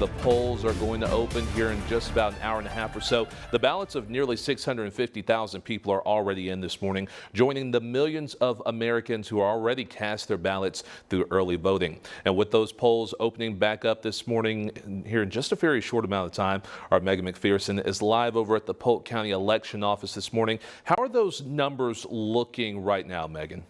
The polls are going to open here in just about an hour and a half or so. The ballots of nearly 650,000 people are already in this morning, joining the millions of Americans who already cast their ballots through early voting. And with those polls opening back up this morning here in just a very short amount of time, our Megan McPherson is live over at the Polk County Election Office this morning. How are those numbers looking right now, Megan?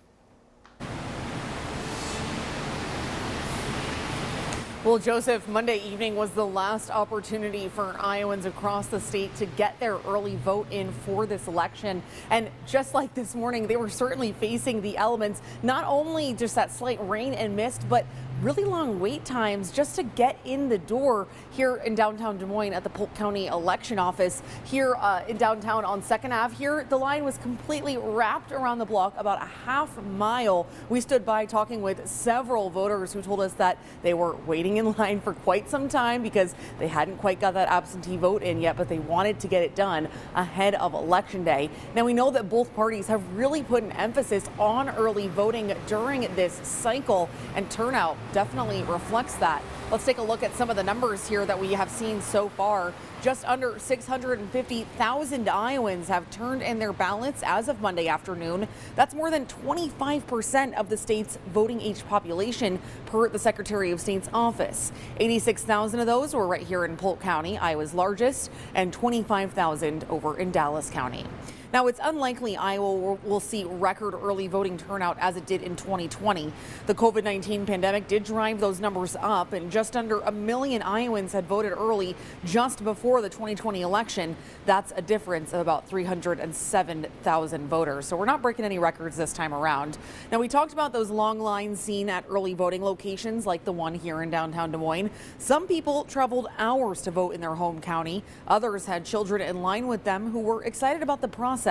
Well, Joseph, Monday evening was the last opportunity for Iowans across the state to get their early vote in for this election. And just like this morning, they were certainly facing the elements, not only just that slight rain and mist, but really long wait times just to get in the door here in downtown Des Moines at the Polk County Election Office. Here in downtown on 2nd Ave here, the line was completely wrapped around the block about a half mile. We stood by talking with several voters who told us that they were waiting in line for quite some time because they hadn't quite got that absentee vote in yet, but they wanted to get it done ahead of Election Day. Now, we know that both parties have really put an emphasis on early voting during this cycle, and turnout definitely reflects that. Let's take a look at some of the numbers here that we have seen so far. Just under 650,000 Iowans have turned in their ballots as of Monday afternoon. That's more than 25% of the state's voting age population per the Secretary of State's office. 86,000 of those were right here in Polk County, Iowa's largest, and 25,000 over in Dallas County. Now, it's unlikely Iowa will see record early voting turnout as it did in 2020. The COVID-19 pandemic did drive those numbers up, and just under 1 million Iowans had voted early just before the 2020 election. That's a difference of about 307,000 voters. So we're not breaking any records this time around. Now, we talked about those long lines seen at early voting locations like the one here in downtown Des Moines. Some people traveled hours to vote in their home county. Others had children in line with them who were excited about the process.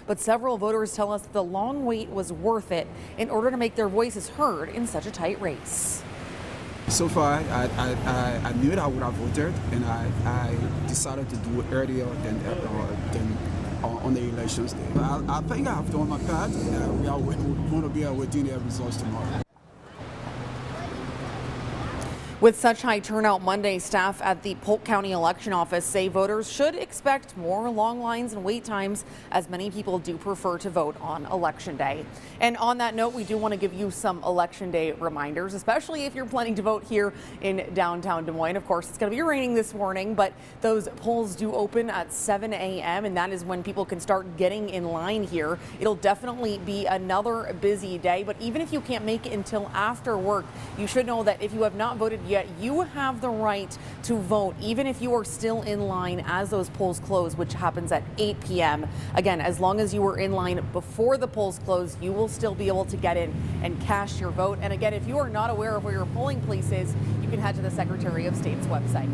But several voters tell us the long wait was worth it in order to make their voices heard in such a tight race. So far, I knew that I would have voted, and I decided to do it earlier than on the elections day. I think I have done my part. We are going to be awaiting the results tomorrow. With such high turnout Monday, staff at the Polk County Election Office say voters should expect more long lines and wait times, as many people do prefer to vote on Election Day. And on that note, we do want to give you some Election Day reminders, especially if you're planning to vote here in downtown Des Moines. Of course, it's going to be raining this morning, but those polls do open at 7 a.m. and that is when people can start getting in line here. It'll definitely be another busy day, but even if you can't make it until after work, you should know that if you have not voted yet, you have the right to vote, even if you are still in line as those polls close, which happens at 8 p.m. Again, as long as you were in line before the polls close, you will still be able to get in and cast your vote. And again, if you are not aware of where your polling place is, you can head to the Secretary of State's website.